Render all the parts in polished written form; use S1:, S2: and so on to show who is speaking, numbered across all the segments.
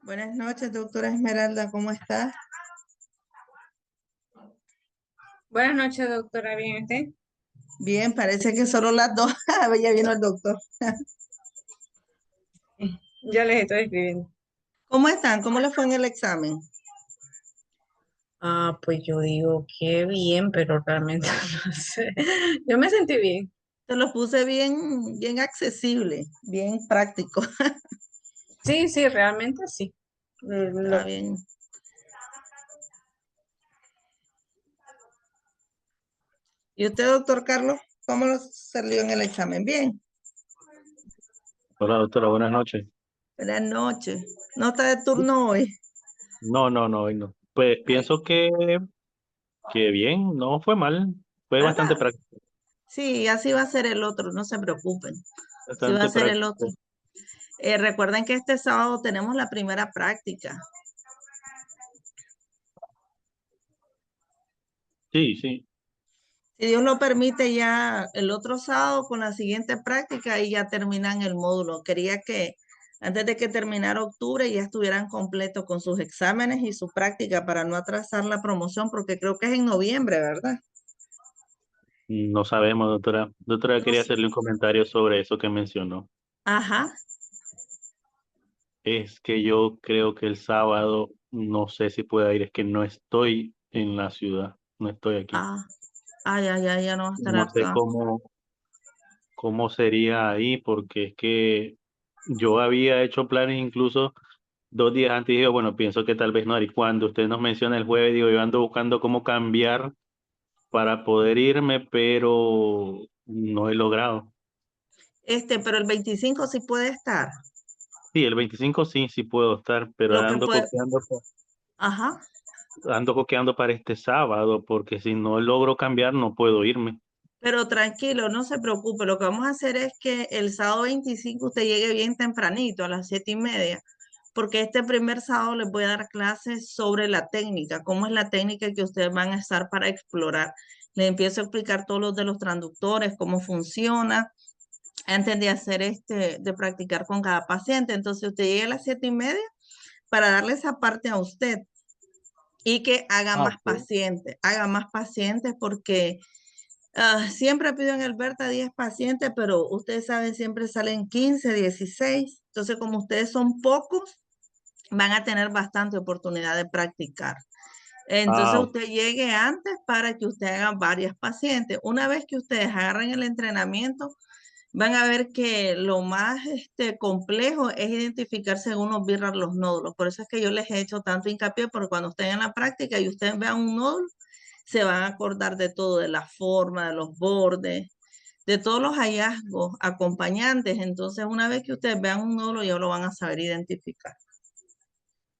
S1: Buenas noches, doctora Esmeralda, ¿cómo está?
S2: Buenas noches, doctora. ¿Bien usted?
S1: Bien, parece que solo las dos. Ya vino el doctor.
S2: Ya les estoy escribiendo.
S1: ¿Cómo están? ¿Cómo les fue en el examen?
S2: Pues yo digo que bien, pero realmente no sé. Yo me sentí bien.
S1: Te lo puse bien, bien accesible, bien práctico.
S2: Sí, sí, realmente sí.
S1: Está bien. ¿Y usted, doctor Carlos, cómo lo salió en el examen? Bien.
S3: Hola doctora, buenas noches.
S1: Buenas noches. ¿No está de turno hoy?
S3: No, no, no, hoy no. Pues
S1: Ay,
S3: pienso que bien, no fue mal, fue bastante
S1: ¿verdad?
S3: práctico,
S1: Sí, así va a ser el otro, no se preocupen. Sí va a
S3: bastante
S1: ser el otro.
S3: práctico.
S1: Recuerden que este sábado tenemos la primera práctica.
S3: Sí, sí.
S1: Si Dios lo permite, ya el otro sábado con la siguiente práctica y ya terminan el módulo. Quería que antes de que terminara octubre ya estuvieran completos con sus exámenes y su práctica para no atrasar la promoción, porque creo que es en noviembre, ¿verdad?
S3: No sabemos, doctora. Doctora,
S1: No
S3: quería
S1: sé.
S3: hacerle un comentario sobre eso que mencionó.
S1: Ajá.
S3: Es que yo creo que el sábado no sé si pueda ir, es que no estoy en la ciudad, no estoy aquí.
S1: Ah, ay, ay, ay, ya no va a estar
S3: No sé
S1: acá.
S3: cómo sería ahí, porque es que yo había hecho planes incluso 2 días antes y digo, bueno, pienso que tal vez no. Y cuando usted nos menciona el jueves, digo, yo ando buscando cómo cambiar para poder irme, pero no he logrado.
S1: Pero el 25 sí puede estar.
S3: Sí, el 25 sí, sí puedo estar, pero
S1: Lo que puede, ajá.
S3: ando coqueando para este sábado, porque si no logro cambiar, no puedo irme.
S1: Pero tranquilo, no se preocupe. Lo que vamos a hacer es que el sábado 25 usted llegue bien tempranito, a las 7:30, porque este primer sábado les voy a dar clases sobre la técnica, cómo es la técnica que ustedes van a estar para explorar. Les empiezo a explicar todos los de los transductores, cómo funciona, antes de hacer de practicar con cada paciente. Entonces usted llegue a las 7:30 para darle esa parte a usted y que
S3: Ah, ok.
S1: haga más pacientes porque siempre pido en el Berta 10 pacientes, pero ustedes saben, siempre salen 15, 16. Entonces, como ustedes son pocos, van a tener bastante oportunidad de practicar. Entonces,
S3: Ah, ok.
S1: usted llegue antes para que usted haga varias pacientes. Una vez que ustedes agarren el entrenamiento, van a ver que lo más complejo es identificar según nos birran los nódulos. Por eso es que yo les he hecho tanto hincapié, porque cuando estén en la práctica y ustedes vean un nódulo, se van a acordar de todo, de la forma, de los bordes, de todos los hallazgos acompañantes. Entonces, una vez que ustedes vean un nódulo, ya lo van a saber identificar.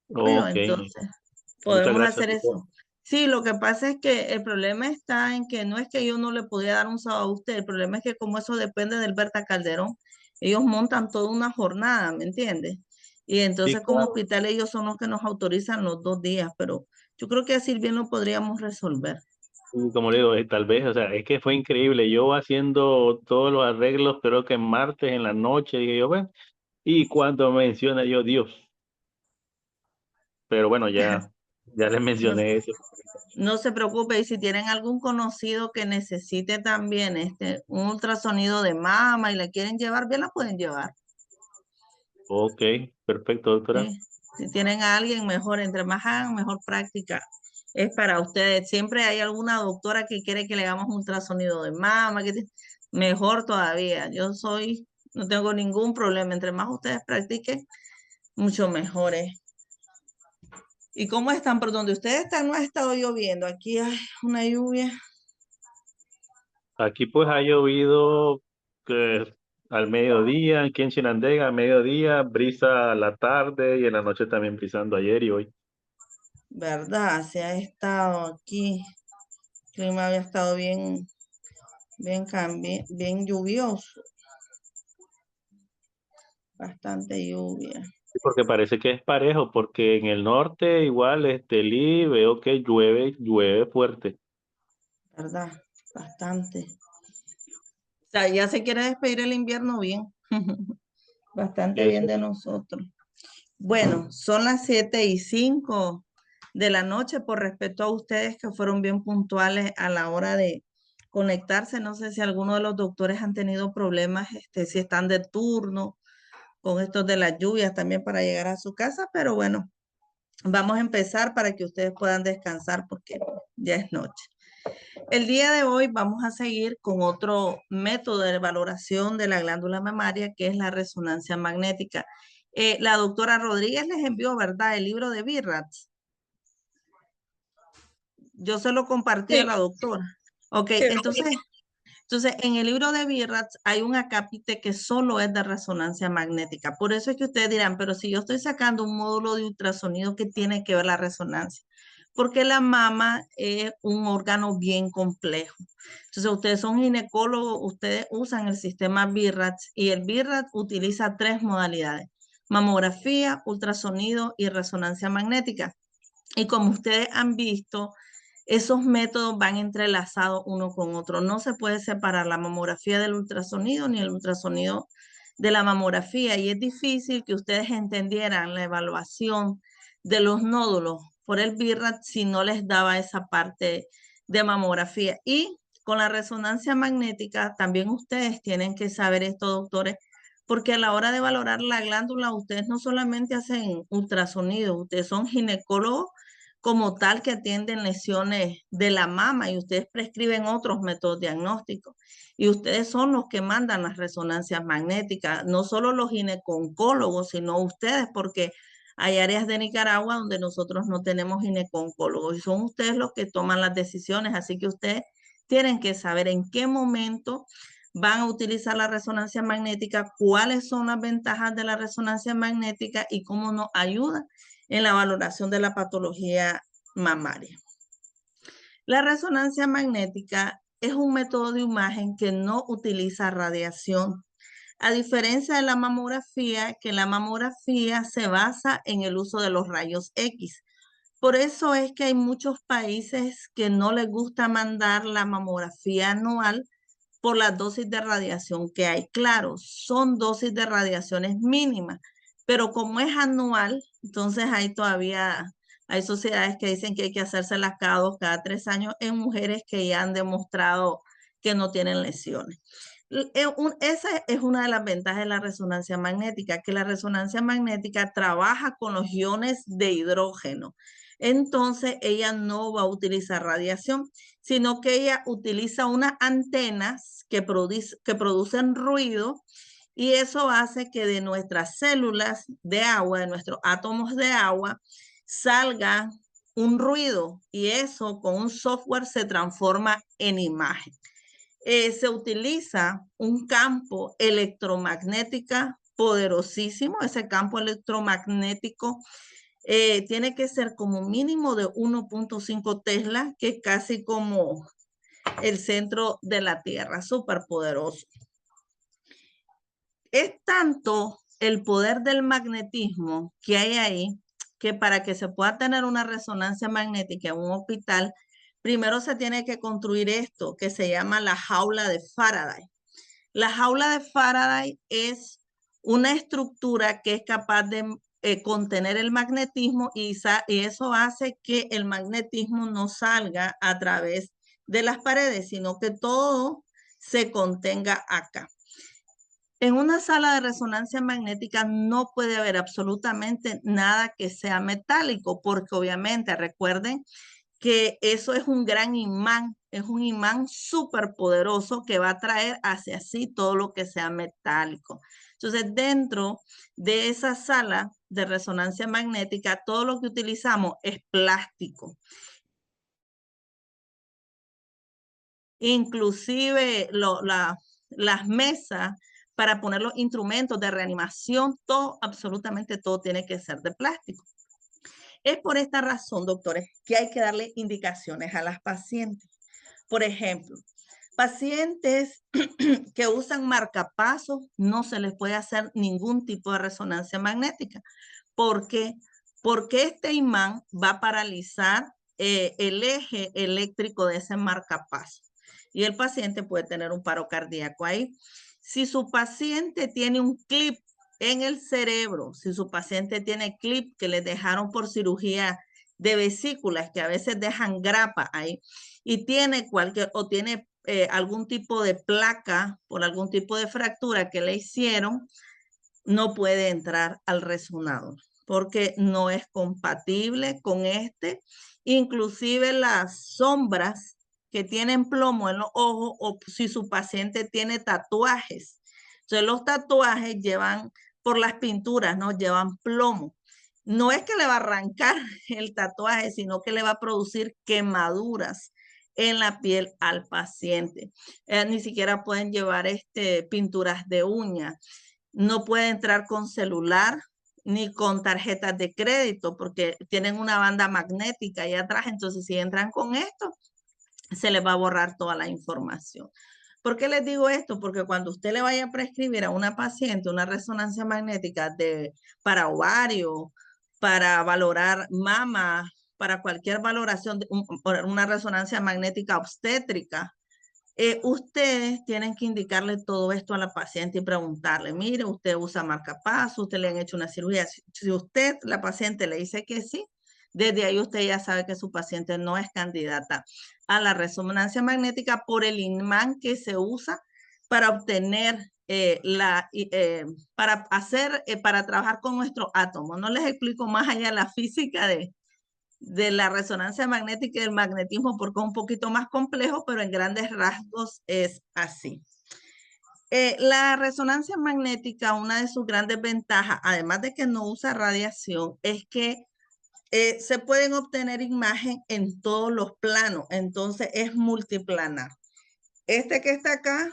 S1: Bueno,
S3: Ok.
S1: entonces,
S3: Muchas
S1: podemos
S3: gracias,
S1: hacer
S3: doctor.
S1: eso. Sí, lo que pasa es que el problema está en que no es que yo no le pudiera dar un sábado a usted, el problema es que como eso depende del Berta Calderón, ellos montan toda una jornada, ¿me entiendes? Y
S3: Sí,
S1: entonces como
S3: claro.
S1: hospital ellos son los que nos autorizan los 2 días, pero yo creo que así bien lo podríamos resolver.
S3: Y como le digo, tal vez, o sea, es que fue increíble. Yo haciendo todos los arreglos, creo que martes en la noche, dije yo, bueno, y cuando menciona yo, Dios, pero bueno, ya les
S1: No,
S3: mencioné eso.
S1: no se preocupe, y si tienen algún conocido que necesite también un ultrasonido de mama y la quieren llevar, bien la pueden llevar.
S3: Ok, perfecto, doctora.
S1: ¿Sí? Si tienen a alguien, mejor, entre más hagan, mejor práctica. Es para ustedes. Siempre hay alguna doctora que quiere que le hagamos un ultrasonido de mama, mejor todavía. No tengo ningún problema. Entre más ustedes practiquen, mucho mejor es. ¿Y cómo están? Por donde ustedes están, no ha estado lloviendo. Aquí hay una lluvia.
S3: Aquí pues ha llovido al mediodía, aquí en Chinandega, al mediodía, brisa a la tarde y en la noche también brisando ayer y hoy.
S1: ¿Verdad? Se ha estado aquí. El clima había estado bien, bien lluvioso. Bastante lluvia.
S3: Sí, porque parece que es parejo, porque en el norte igual, veo que llueve fuerte.
S1: ¿Verdad? Bastante. O sea, ya se quiere despedir el invierno bien. Bastante bien
S3: Eso
S1: de nosotros. Bueno, son las 7:05 de la noche. Por respeto a ustedes que fueron bien puntuales a la hora de conectarse. No sé si alguno de los doctores han tenido problemas, si están de turno con estos de las lluvias también para llegar a su casa, pero bueno, vamos a empezar para que ustedes puedan descansar porque ya es noche. El día de hoy vamos a seguir con otro método de valoración de la glándula mamaria, que es la resonancia magnética. La doctora Rodríguez les envió, ¿verdad?, el libro de Birratz. Yo se lo compartí a la doctora. Ok,
S2: Sí.
S1: entonces, en el libro de Birratz hay un acápite que solo es de resonancia magnética. Por eso es que ustedes dirán, pero si yo estoy sacando un módulo de ultrasonido, ¿qué tiene que ver la resonancia? Porque la mama es un órgano bien complejo. Entonces, ustedes son ginecólogos, ustedes usan el sistema Birratz y el Birratz utiliza 3 modalidades: mamografía, ultrasonido y resonancia magnética. Y como ustedes han visto, esos métodos van entrelazados uno con otro. No se puede separar la mamografía del ultrasonido ni el ultrasonido de la mamografía. Y es difícil que ustedes entendieran la evaluación de los nódulos por el Birratz si no les daba esa parte de mamografía. Y con la resonancia magnética también ustedes tienen que saber esto, doctores, porque a la hora de valorar la glándula, ustedes no solamente hacen ultrasonido, ustedes son ginecólogos como tal que atienden lesiones de la mama y ustedes prescriben otros métodos diagnósticos. Y ustedes son los que mandan las resonancias magnéticas, no solo los gineconcólogos, sino ustedes, porque hay áreas de Nicaragua donde nosotros no tenemos gineconcólogos y son ustedes los que toman las decisiones. Así que ustedes tienen que saber en qué momento van a utilizar la resonancia magnética, cuáles son las ventajas de la resonancia magnética y cómo nos ayuda en la valoración de la patología mamaria. La resonancia magnética es un método de imagen que no utiliza radiación, a diferencia de la mamografía, que la mamografía se basa en el uso de los rayos X. Por eso es que hay muchos países que no les gusta mandar la mamografía anual por las dosis de radiación que hay. Claro, son dosis de radiaciones mínimas, pero como es anual, entonces hay sociedades que dicen que hay que hacérselas cada 2, cada 3 años en mujeres que ya han demostrado que no tienen lesiones. Esa es una de las ventajas de la resonancia magnética, que la resonancia magnética trabaja con los iones de hidrógeno. Entonces, ella no va a utilizar radiación, sino que ella utiliza unas antenas que producen ruido y eso hace que de nuestras células de agua, de nuestros átomos de agua, salga un ruido y eso con un software se transforma en imagen. Se utiliza un campo electromagnético poderosísimo. Ese campo electromagnético tiene que ser como mínimo de 1.5 Tesla, que es casi como el centro de la Tierra, súper poderoso. Es tanto el poder del magnetismo que hay ahí, que para que se pueda tener una resonancia magnética en un hospital, primero se tiene que construir esto que se llama la jaula de Faraday. La jaula de Faraday es una estructura que es capaz de contener el magnetismo y eso hace que el magnetismo no salga a través de las paredes, sino que todo se contenga acá. En una sala de resonancia magnética no puede haber absolutamente nada que sea metálico, porque obviamente recuerden que eso es un gran imán, es un imán súper poderoso que va a traer hacia sí todo lo que sea metálico. Entonces, dentro de esa sala de resonancia magnética, todo lo que utilizamos es plástico. Inclusive las mesas para poner los instrumentos de reanimación, todo, absolutamente todo tiene que ser de plástico. Es por esta razón, doctores, que hay que darle indicaciones a las pacientes. Por ejemplo, pacientes que usan marcapasos, no se les puede hacer ningún tipo de resonancia magnética. ¿Por qué? Porque este imán va a paralizar el eje eléctrico de ese marcapaso y el paciente puede tener un paro cardíaco ahí. Si su paciente tiene un clip en el cerebro, si su paciente tiene clip que les dejaron por cirugía de vesículas, que a veces dejan grapa ahí, y tiene tiene algún tipo de placa por algún tipo de fractura que le hicieron, no puede entrar al resonador porque no es compatible con este. Inclusive las sombras que tienen plomo en los ojos, o si su paciente tiene tatuajes. Entonces los tatuajes llevan, por las pinturas, ¿no? Llevan plomo. No es que le va a arrancar el tatuaje, sino que le va a producir quemaduras en la piel al paciente. Ni siquiera pueden llevar pinturas de uñas. No puede entrar con celular ni con tarjetas de crédito porque tienen una banda magnética ahí atrás. Entonces, si entran con esto, se les va a borrar toda la información. ¿Por qué les digo esto? Porque cuando usted le vaya a prescribir a una paciente una resonancia magnética para ovario, para valorar mama, para cualquier valoración, una resonancia magnética obstétrica, ustedes tienen que indicarle todo esto a la paciente y preguntarle, mire, usted usa marcapaso, usted le han hecho una cirugía. Si usted, la paciente, le dice que sí, desde ahí usted ya sabe que su paciente no es candidata a la resonancia magnética por el imán que se usa para obtener para trabajar con nuestro átomo. No les explico más allá la física de la resonancia magnética y del magnetismo porque es un poquito más complejo, pero en grandes rasgos es así. La resonancia magnética, una de sus grandes ventajas, además de que no usa radiación, es que se pueden obtener imagen en todos los planos, entonces es multiplanar. Este que está acá,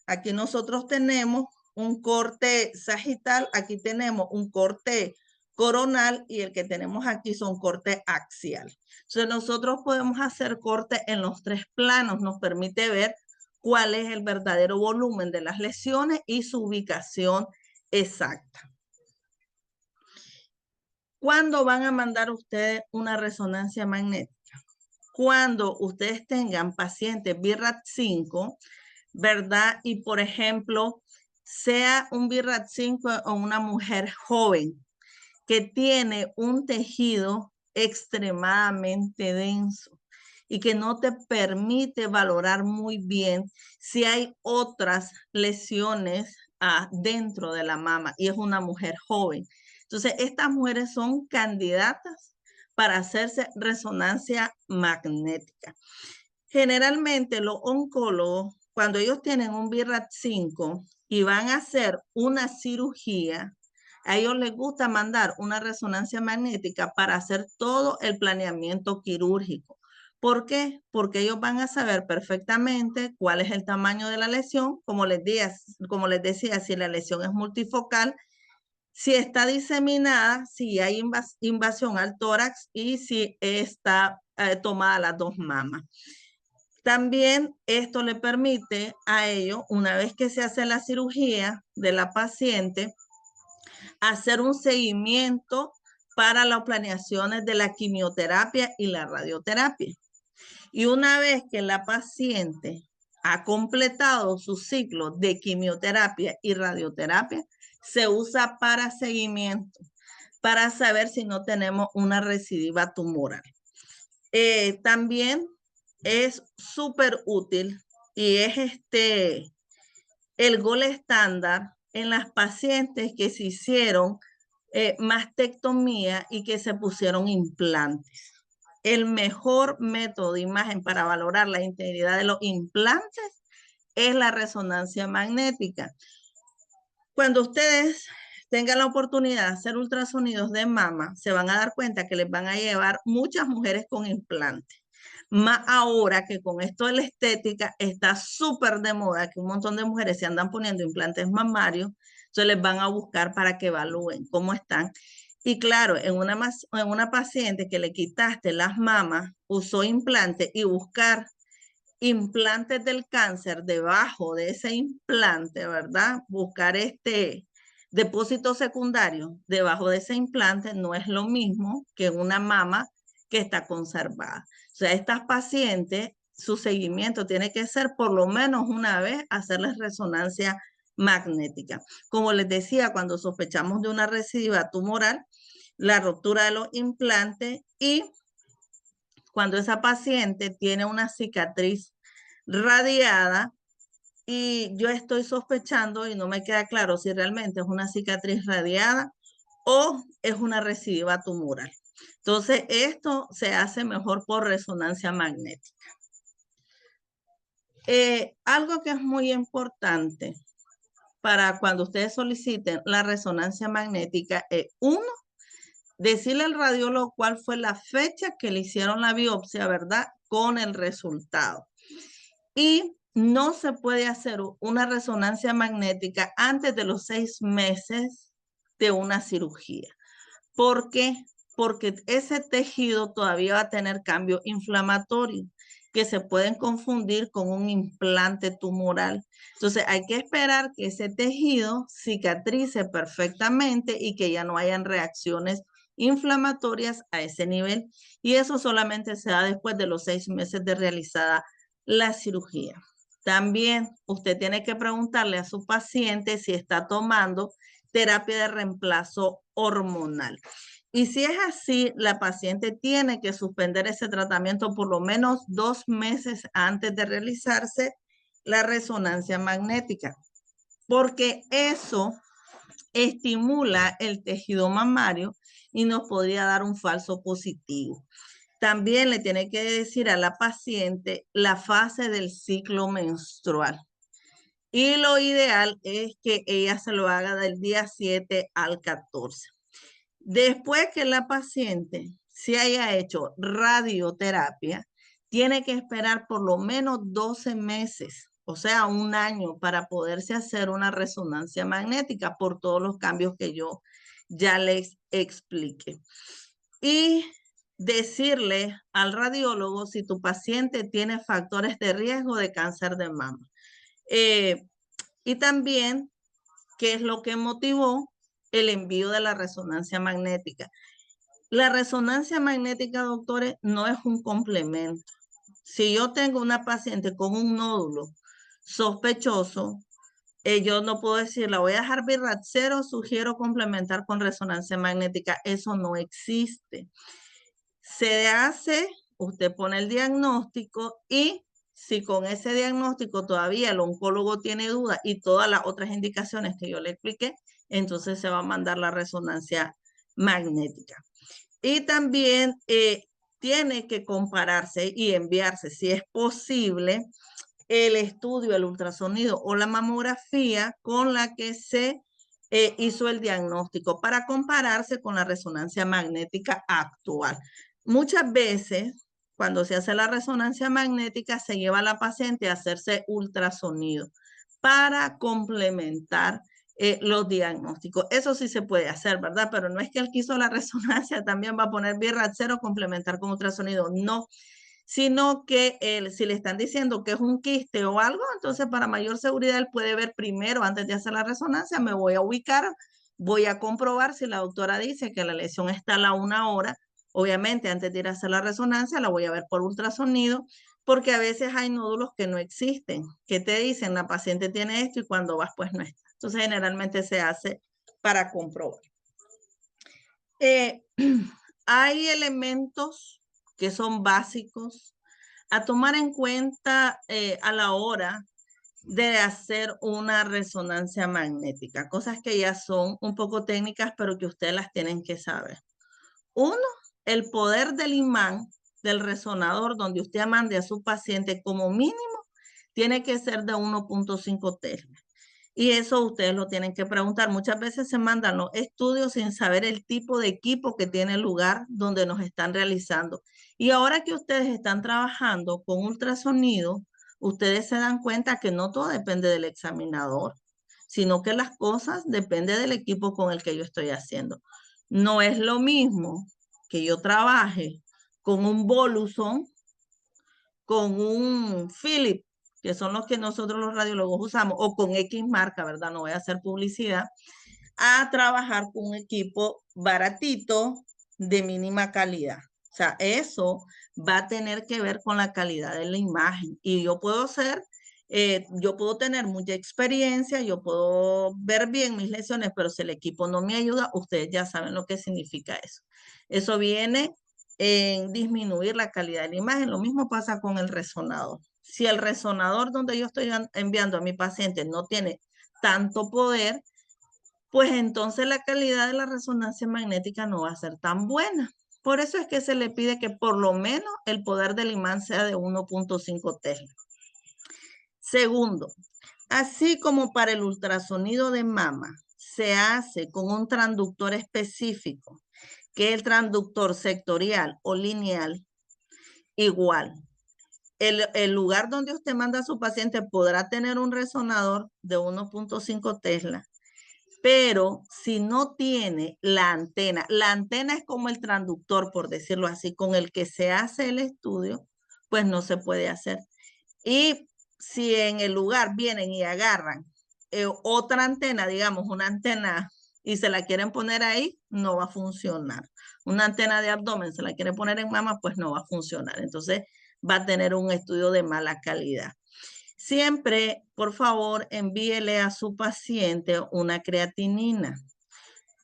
S1: aquí nosotros tenemos un corte sagital, aquí tenemos un corte coronal y el que tenemos aquí son cortes axial. Entonces nosotros podemos hacer corte en los tres planos, nos permite ver cuál es el verdadero volumen de las lesiones y su ubicación exacta. ¿Cuándo van a mandar ustedes una resonancia magnética? Cuando ustedes tengan pacientes BIRAT5, ¿verdad? Y por ejemplo, sea un BIRAT5 o una mujer joven que tiene un tejido extremadamente denso y que no te permite valorar muy bien si hay otras lesiones dentro de la mama y es una mujer joven. Entonces, estas mujeres son candidatas para hacerse resonancia magnética. Generalmente los oncólogos, cuando ellos tienen un BIRAT5 y van a hacer una cirugía, a ellos les gusta mandar una resonancia magnética para hacer todo el planeamiento quirúrgico. ¿Por qué? Porque ellos van a saber perfectamente cuál es el tamaño de la lesión, como les decía, si la lesión es multifocal, si está diseminada, si hay invasión al tórax y si está tomada las dos mamas. También esto le permite a ellos, una vez que se hace la cirugía de la paciente, hacer un seguimiento para las planeaciones de la quimioterapia y la radioterapia. Y una vez que la paciente ha completado su ciclo de quimioterapia y radioterapia, se usa para seguimiento, para saber si no tenemos una recidiva tumoral. También es súper útil y es el gol estándar en las pacientes que se hicieron mastectomía y que se pusieron implantes. El mejor método de imagen para valorar la integridad de los implantes es la resonancia magnética. Cuando ustedes tengan la oportunidad de hacer ultrasonidos de mama, se van a dar cuenta que les van a llevar muchas mujeres con implantes. Más ahora que con esto de la estética está súper de moda, que un montón de mujeres se andan poniendo implantes mamarios, entonces les van a buscar para que evalúen cómo están. Y claro, en una paciente que le quitaste las mamas, usó implante y buscar implantes del cáncer debajo de ese implante, ¿verdad? Buscar depósito secundario debajo de ese implante no es lo mismo que una mama que está conservada. O sea, estas pacientes, su seguimiento tiene que ser por lo menos una vez hacerles resonancia magnética. Como les decía, cuando sospechamos de una recidiva tumoral, la ruptura de los implantes y cuando esa paciente tiene una cicatriz radiada y yo estoy sospechando y no me queda claro si realmente es una cicatriz radiada o es una recidiva tumoral. Entonces, esto se hace mejor por resonancia magnética. Algo que es muy importante para cuando ustedes soliciten la resonancia magnética es, uno, decirle al radiólogo cuál fue la fecha que le hicieron la biopsia, ¿verdad? Con el resultado. Y no se puede hacer una resonancia magnética antes de los 6 meses de una cirugía. ¿Por qué? Porque ese tejido todavía va a tener cambio inflamatorio que se pueden confundir con un implante tumoral. Entonces hay que esperar que ese tejido cicatrice perfectamente y que ya no hayan reacciones inflamatorias a ese nivel. Y eso solamente se da después de los 6 meses de realizada la cirugía. También usted tiene que preguntarle a su paciente si está tomando terapia de reemplazo hormonal. Y si es así, la paciente tiene que suspender ese tratamiento por lo menos 2 meses antes de realizarse la resonancia magnética, porque eso estimula el tejido mamario y nos podría dar un falso positivo. También le tiene que decir a la paciente la fase del ciclo menstrual. Y lo ideal es que ella se lo haga del día 7 al 14. Después que la paciente se haya hecho radioterapia, tiene que esperar por lo menos 12 meses, o sea, 1 año, para poderse hacer una resonancia magnética por todos los cambios que yo ya les expliqué. Y decirle al radiólogo si tu paciente tiene factores de riesgo de cáncer de mama. Y también qué es lo que motivó el envío de la resonancia magnética. La resonancia magnética, doctores, no es un complemento. Si yo tengo una paciente con un nódulo sospechoso, yo no puedo decir, la voy a dejar BIRAT 0, sugiero complementar con resonancia magnética. Eso no existe. Se hace, usted pone el diagnóstico y si con ese diagnóstico todavía el oncólogo tiene dudas y todas las otras indicaciones que yo le expliqué, entonces se va a mandar la resonancia magnética. Y también tiene que compararse y enviarse, si es posible, el estudio, el ultrasonido o la mamografía con la que se hizo el diagnóstico para compararse con la resonancia magnética actual. Muchas veces, cuando se hace la resonancia magnética, se lleva a la paciente a hacerse ultrasonido para complementar los diagnósticos. Eso sí se puede hacer, ¿verdad? Pero no es que el que hizo la resonancia también va a poner BIRAT 0, complementar con ultrasonido. No, sino que si le están diciendo que es un quiste o algo, entonces para mayor seguridad él puede ver primero, antes de hacer la resonancia, me voy a ubicar, voy a comprobar si la doctora dice que la lesión está a la 1 hora. Obviamente, antes de ir a hacer la resonancia, la voy a ver por ultrasonido, porque a veces hay nódulos que no existen, que te dicen, la paciente tiene esto y cuando vas, pues no está. Entonces, generalmente se hace para comprobar. Hay elementos que son básicos a tomar en cuenta a la hora de hacer una resonancia magnética, cosas que ya son un poco técnicas, pero que ustedes las tienen que saber. Uno, el poder del imán del resonador donde usted mande a su paciente como mínimo tiene que ser de 1.5 Tesla. Y eso ustedes lo tienen que preguntar. Muchas veces se mandan los estudios sin saber el tipo de equipo que tiene el lugar donde nos están realizando. Y ahora que ustedes están trabajando con ultrasonido, ustedes se dan cuenta que no todo depende del examinador, sino que las cosas dependen del equipo con el que yo estoy haciendo. No es lo mismo que yo trabaje con un Voluson, con un Philips, que son los que nosotros los radiólogos usamos, o con X marca, ¿verdad? No voy a hacer publicidad, a trabajar con un equipo baratito de mínima calidad. O sea, eso va a tener que ver con la calidad de la imagen. Y yo puedo ser Yo puedo tener mucha experiencia, yo puedo ver bien mis lesiones, pero si el equipo no me ayuda, ustedes ya saben lo que significa eso. Eso viene en disminuir la calidad de la imagen. Lo mismo pasa con el resonador. Si el resonador donde yo estoy enviando a mi paciente no tiene tanto poder, pues entonces la calidad de la resonancia magnética no va a ser tan buena. Por eso es que se le pide que por lo menos el poder del imán sea de 1.5 Tesla. Segundo, así como para el ultrasonido de mama se hace con un transductor específico, que es el transductor sectorial o lineal, igual. El lugar donde usted manda a su paciente podrá tener un resonador de 1.5 Tesla, pero si no tiene la antena es como el transductor, por decirlo así, con el que se hace el estudio, pues no se puede hacer. Y si en el lugar vienen y agarran otra antena, digamos una antena, y se la quieren poner ahí, no va a funcionar. Una antena de abdomen se la quiere poner en mama, pues no va a funcionar. Entonces va a tener un estudio de mala calidad. Siempre, por favor, envíele a su paciente una creatinina.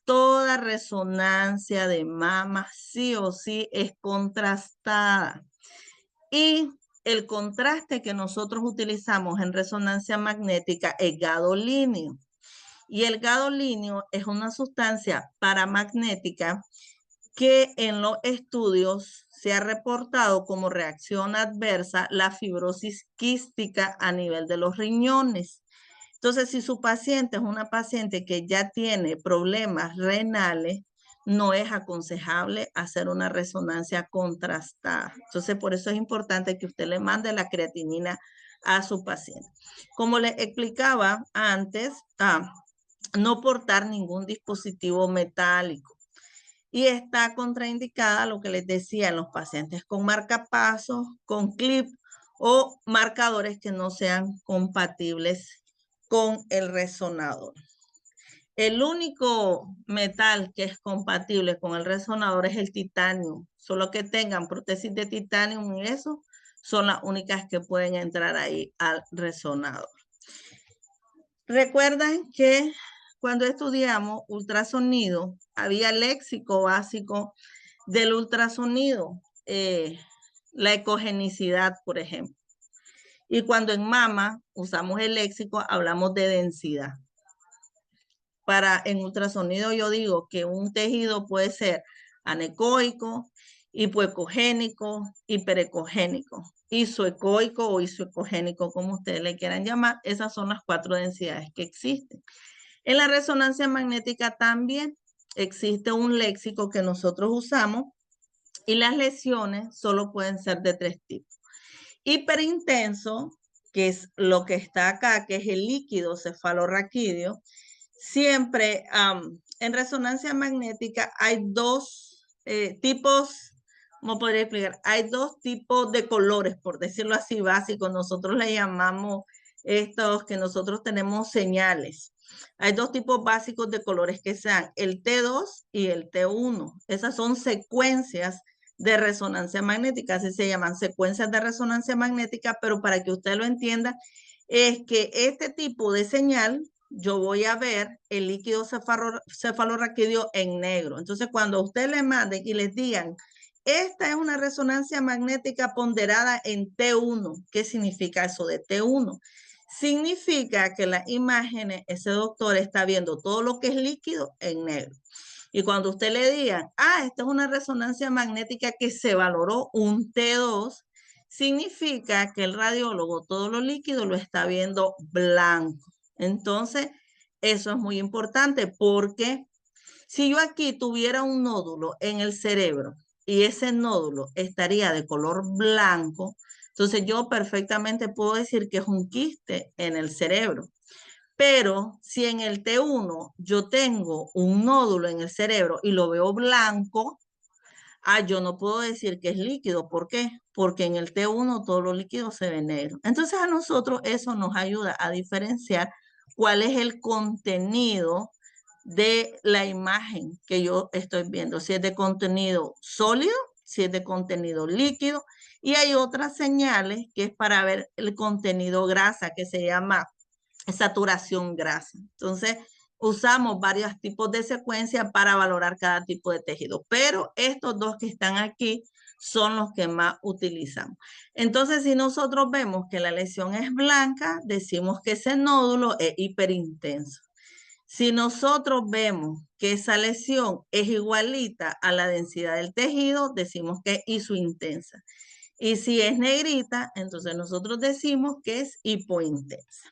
S1: Toda resonancia de mama sí o sí es contrastada. Y el contraste que nosotros utilizamos en resonancia magnética es gadolíneo. Y el gadolíneo es una sustancia paramagnética que en los estudios se ha reportado como reacción adversa la fibrosis quística a nivel de los riñones. Entonces, si su paciente es una paciente que ya tiene problemas renales, no es aconsejable hacer una resonancia contrastada. Entonces, por eso es importante que usted le mande la creatinina a su paciente. Como les explicaba antes, no portar ningún dispositivo metálico. Y está contraindicada lo que les decía en los pacientes con marcapasos, con clip o marcadores que no sean compatibles con el resonador. El único metal que es compatible con el resonador es el titanio. Solo que tengan prótesis de titanio y eso son las únicas que pueden entrar ahí al resonador. Recuerdan que cuando estudiamos ultrasonido, había léxico básico del ultrasonido, la ecogenicidad, por ejemplo. Y cuando en mama usamos el léxico, hablamos de densidad. En ultrasonido yo digo que un tejido puede ser anecoico, hipoecogénico, hiperecogénico, isoecoico o isoecogénico, como ustedes le quieran llamar. Esas son las 4 densidades que existen. En la resonancia magnética también existe un léxico que nosotros usamos y las lesiones solo pueden ser de 3 tipos. Hiperintenso, que es lo que está acá, que es el líquido cefalorraquídeo. Siempre en resonancia magnética hay 2 tipos, ¿cómo podría explicar? Hay 2 tipos de colores, por decirlo así, básicos. Nosotros le llamamos estos que nosotros tenemos señales. Hay 2 tipos básicos de colores que sean el T2 y el T1. Esas son secuencias de resonancia magnética, así se llaman secuencias de resonancia magnética, pero para que usted lo entienda, es que este tipo de señal, yo voy a ver el líquido cefalorraquídeo en negro. Entonces, cuando usted le manden y les digan, esta es una resonancia magnética ponderada en T1, ¿qué significa eso de T1? Significa que las imágenes, ese doctor está viendo todo lo que es líquido en negro. Y cuando usted le diga, esta es una resonancia magnética que se valoró un T2, significa que el radiólogo todo lo líquido lo está viendo blanco. Entonces, eso es muy importante porque si yo aquí tuviera un nódulo en el cerebro y ese nódulo estaría de color blanco, entonces yo perfectamente puedo decir que es un quiste en el cerebro. Pero si en el T1 yo tengo un nódulo en el cerebro y lo veo blanco, yo no puedo decir que es líquido. ¿Por qué? Porque en el T1 todo lo líquido se ve negro. Entonces a nosotros eso nos ayuda a diferenciar cuál es el contenido de la imagen que yo estoy viendo. Si es de contenido sólido, si es de contenido líquido, y hay otras señales que es para ver el contenido grasa, que se llama saturación grasa. Entonces, usamos varios tipos de secuencia para valorar cada tipo de tejido, pero estos dos que están aquí son los que más utilizamos. Entonces, si nosotros vemos que la lesión es blanca, decimos que ese nódulo es hiperintenso. Si nosotros vemos que esa lesión es igualita a la densidad del tejido, decimos que es isointensa. Y si es negrita, entonces nosotros decimos que es hipointensa.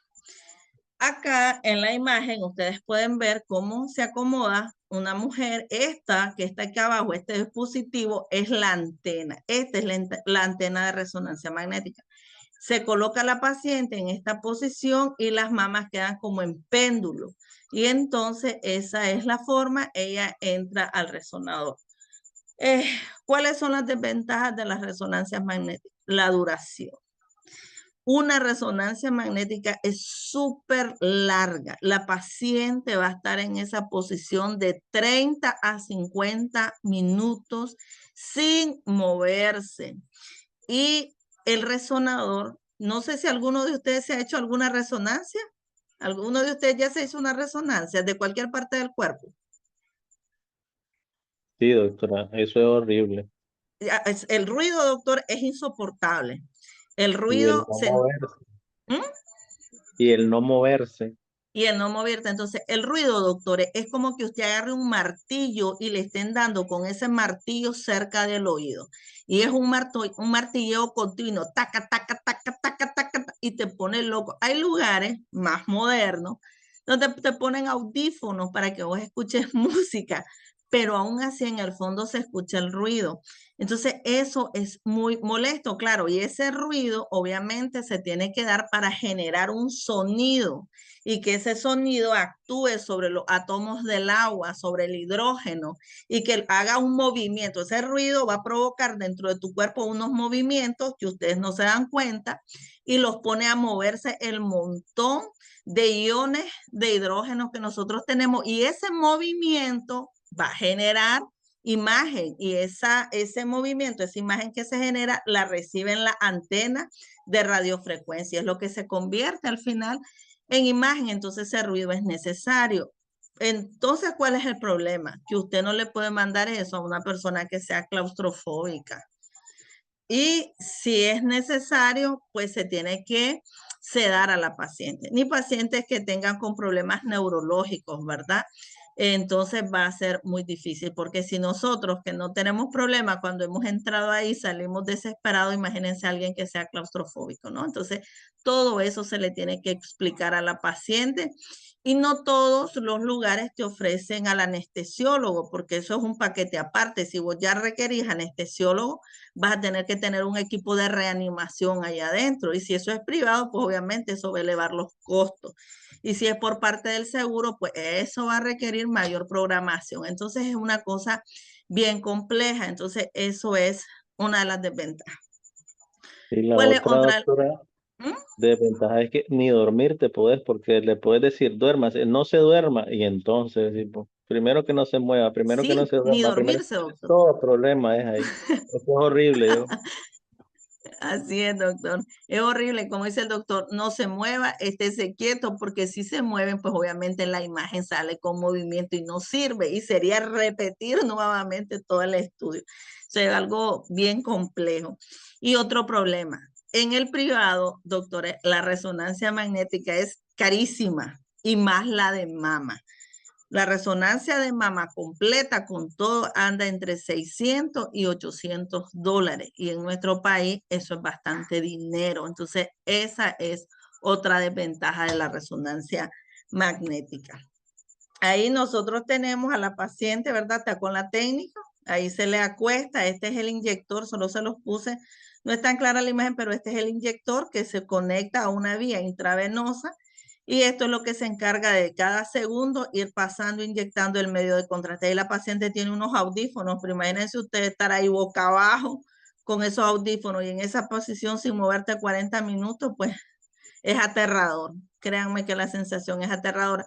S1: Acá en la imagen ustedes pueden ver cómo se acomoda una mujer. Esta que está aquí abajo, este dispositivo es la antena. Esta es la antena de resonancia magnética. Se coloca la paciente en esta posición y las mamas quedan como en péndulo. Y entonces esa es la forma, ella entra al resonador. ¿Cuáles son las desventajas de las resonancias magnéticas? La duración. Una resonancia magnética es súper larga. La paciente va a estar en esa posición de 30 a 50 minutos sin moverse. Y el resonador, no sé si alguno de ustedes se ha hecho alguna resonancia. ¿Alguno de ustedes ya se hizo una resonancia de cualquier parte del cuerpo?
S3: Sí, doctora, eso es horrible.
S1: El ruido, doctor, es insoportable. El
S3: Y el
S1: ruido
S3: no
S1: se...
S3: moverse.
S1: ¿Mm?
S3: Y el no moverse.
S1: Y el no moverte. Entonces, el ruido, doctores, es como que usted agarre un martillo y le estén dando con ese martillo cerca del oído. Y es un martilleo continuo, taca, taca, taca, taca, taca, y te pone loco. Hay lugares más modernos donde te ponen audífonos para que vos escuches música, pero aún así en el fondo se escucha el ruido. Entonces, eso es muy molesto, claro, y ese ruido obviamente se tiene que dar para generar un sonido y que ese sonido actúe sobre los átomos del agua, sobre el hidrógeno y que haga un movimiento. Ese ruido va a provocar dentro de tu cuerpo unos movimientos que ustedes no se dan cuenta y los pone a moverse el montón de iones de hidrógeno que nosotros tenemos y ese movimiento va a generar imagen y ese movimiento, esa imagen que se genera, la reciben la antena de radiofrecuencia, es lo que se convierte al final en imagen, entonces ese ruido es necesario. Entonces, ¿cuál es el problema? Que usted no le puede mandar eso a una persona que sea claustrofóbica. Y si es necesario, pues se tiene que sedar a la paciente. Ni pacientes que tengan con problemas neurológicos, ¿verdad? Entonces va a ser muy difícil, porque si nosotros que no tenemos problema cuando hemos entrado ahí salimos desesperados, imagínense a alguien que sea claustrofóbico, ¿no? Entonces, todo eso se le tiene que explicar a la paciente y no todos los lugares te ofrecen al anestesiólogo, porque eso es un paquete aparte. Si vos ya requerís anestesiólogo, vas a tener que tener un equipo de reanimación allá adentro. Y si eso es privado, pues obviamente eso va a elevar los costos. Y si es por parte del seguro, pues eso va a requerir mayor programación. Entonces es una cosa bien compleja. Entonces eso es una de las desventajas.
S3: Y la
S1: ¿Cuál es
S3: otra,
S1: otra?
S3: doctora,
S1: ¿Mm?
S3: desventaja es que ni dormir te podés, porque le puedes decir, duerma, no se duerma, y entonces, tipo, primero que no se mueva, primero que no
S1: Sí,
S3: se
S1: ni
S3: duerma, primero,
S1: dormirse, doctor.
S3: todo problema es ahí. Eso es horrible, yo.
S1: Así es, doctor. Es horrible, como dice el doctor, no se mueva, estése quieto, porque si se mueven, pues obviamente la imagen sale con movimiento y no sirve, y sería repetir nuevamente todo el estudio. O sea, es algo bien complejo. Y otro problema, en el privado, doctores, la resonancia magnética es carísima, y más la de mama. La resonancia de mama completa con todo anda entre 600 y 800 dólares. Y en nuestro país eso es bastante dinero. Entonces, esa es otra desventaja de la resonancia magnética. Ahí nosotros tenemos a la paciente, ¿verdad? Está con la técnica. Ahí se le acuesta. Este es el inyector, solo se los puse. No es tan clara la imagen, pero este es el inyector que se conecta a una vía intravenosa. Y esto es lo que se encarga de cada segundo ir pasando, inyectando el medio de contraste. Y la paciente tiene unos audífonos, pero imagínense usted estar ahí boca abajo con esos audífonos y en esa posición sin moverte 40 minutos, pues es aterrador. Créanme que la sensación es aterradora.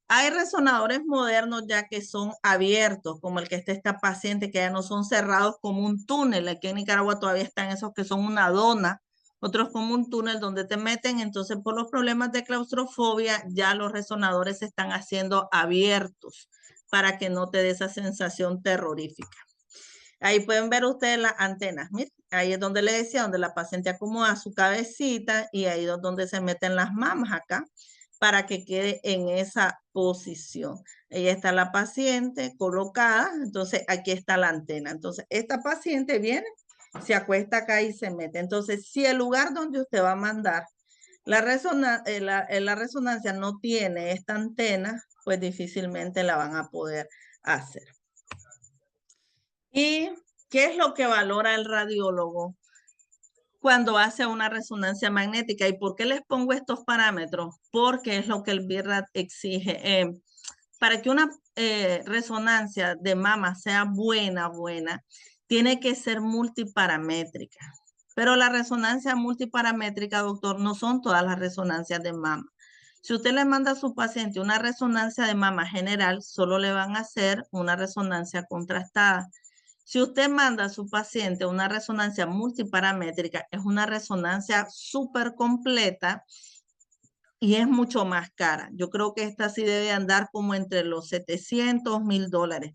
S1: Hay resonadores modernos ya que son abiertos, como el que está esta paciente, que ya no son cerrados como un túnel. Aquí en Nicaragua todavía están esos que son una dona, otros como un túnel donde te meten. Entonces, por los problemas de claustrofobia, ya los resonadores se están haciendo abiertos para que no te dé esa sensación terrorífica. Ahí pueden ver ustedes las antenas. Miren, ahí es donde le decía, donde la paciente acomoda su cabecita y ahí es donde se meten las mamas acá para que quede en esa posición. Ahí está la paciente colocada, entonces aquí está la antena. Entonces esta paciente viene, se acuesta acá y se mete. Entonces si el lugar donde usted va a mandar la resonancia no tiene esta antena, pues difícilmente la van a poder hacer. ¿Y qué es lo que valora el radiólogo cuando hace una resonancia magnética? ¿Y por qué les pongo estos parámetros? Porque es lo que el BIRAD exige. Para que una resonancia de mama sea buena, tiene que ser multiparamétrica. Pero la resonancia multiparamétrica, doctor, no son todas las resonancias de mama. Si usted le manda a su paciente una resonancia de mama general, solo le van a hacer una resonancia contrastada. Si usted manda a su paciente una resonancia multiparamétrica, es una resonancia súper completa y es mucho más cara. Yo creo que esta sí debe andar como entre los 700, $1,000.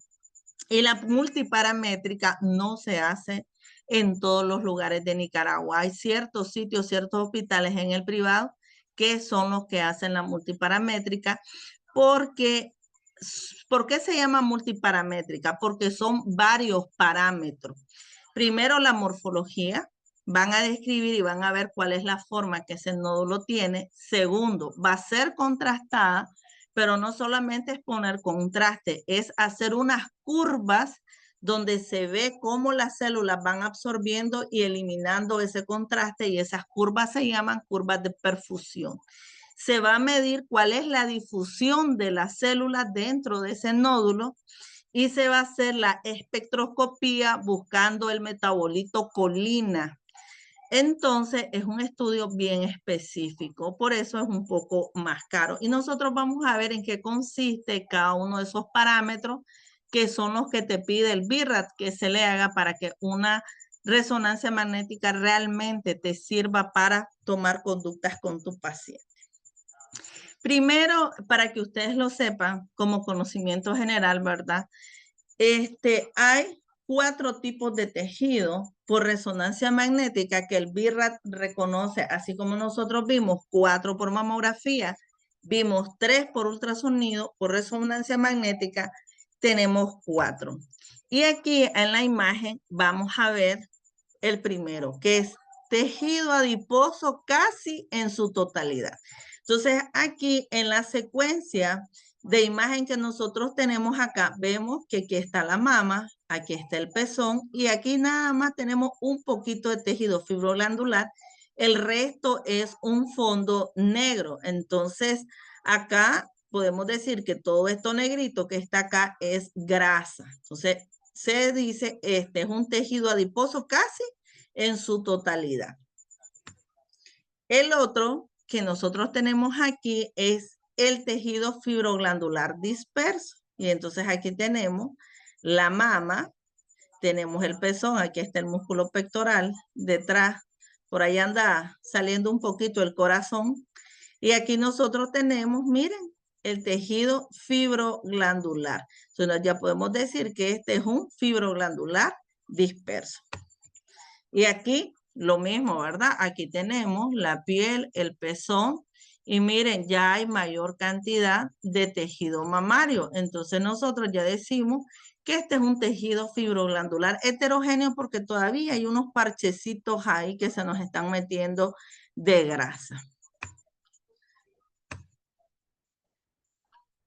S1: Y la multiparamétrica no se hace en todos los lugares de Nicaragua. Hay ciertos sitios, ciertos hospitales en el privado que son los que hacen la multiparamétrica porque... ¿Por qué se llama multiparamétrica? Porque son varios parámetros. Primero, la morfología. Van a describir y van a ver cuál es la forma que ese nódulo tiene. Segundo, va a ser contrastada, pero no solamente es poner contraste, es hacer unas curvas donde se ve cómo las células van absorbiendo y eliminando ese contraste, y esas curvas se llaman curvas de perfusión. Se va a medir cuál es la difusión de las células dentro de ese nódulo y se va a hacer la espectroscopía buscando el metabolito colina. Entonces es un estudio bien específico, por eso es un poco más caro. Y nosotros vamos a ver en qué consiste cada uno de esos parámetros que son los que te pide el BIRAD que se le haga para que una resonancia magnética realmente te sirva para tomar conductas con tu paciente. Primero, para que ustedes lo sepan, como conocimiento general, ¿verdad? Hay 4 tipos de tejido por resonancia magnética que el BIRAD reconoce, así como nosotros vimos 4 por mamografía, vimos 3 por ultrasonido, por resonancia magnética, tenemos 4. Y aquí en la imagen vamos a ver el primero, que es tejido adiposo casi en su totalidad. Entonces, aquí en la secuencia de imagen que nosotros tenemos acá, vemos que aquí está la mama, aquí está el pezón y aquí nada más tenemos un poquito de tejido fibroglandular. El resto es un fondo negro. Entonces, acá podemos decir que todo esto negrito que está acá es grasa. Entonces, se dice, este es un tejido adiposo casi en su totalidad. El otro que nosotros tenemos aquí es el tejido fibroglandular disperso. Y entonces aquí tenemos la mama, tenemos el pezón, aquí está el músculo pectoral, detrás, por ahí anda saliendo un poquito el corazón. Y aquí nosotros tenemos, miren, el tejido fibroglandular. Entonces ya podemos decir que este es un fibroglandular disperso. Y aquí lo mismo, ¿verdad? Aquí tenemos la piel, el pezón, y miren, ya hay mayor cantidad de tejido mamario. Entonces nosotros ya decimos que este es un tejido fibroglandular heterogéneo porque todavía hay unos parchecitos ahí que se nos están metiendo de grasa.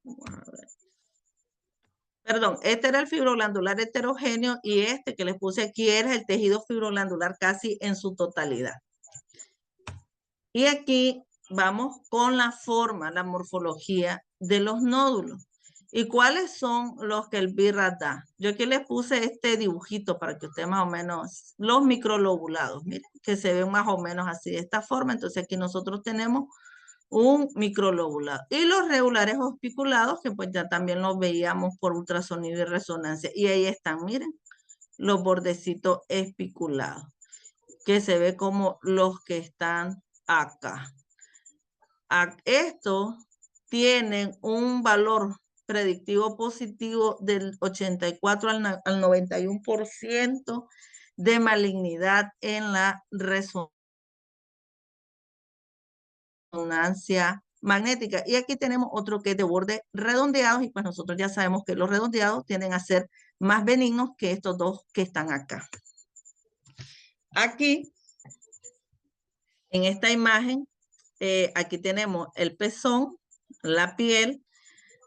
S1: A ver. Perdón, este era el fibroglandular heterogéneo y este que les puse aquí era el tejido fibroglandular casi en su totalidad. Y aquí vamos con la forma, la morfología de los nódulos. ¿Y cuáles son los que el BIRAD da? Yo aquí les puse este dibujito para que ustedes más o menos, los microlobulados, miren, que se ven más o menos así de esta forma. Entonces aquí nosotros tenemos un microlobulado. Y los regulares ospiculados, que pues ya también los veíamos por ultrasonido y resonancia. Y ahí están, miren, los bordecitos espiculados, que se ve como los que están acá. Estos tienen un valor predictivo positivo del 84 al 91% de malignidad en la resonancia magnética. Y aquí tenemos otro que es de bordes redondeados y pues nosotros ya sabemos que los redondeados tienden a ser más benignos que estos dos que están acá. Aquí, en esta imagen, aquí tenemos el pezón, la piel,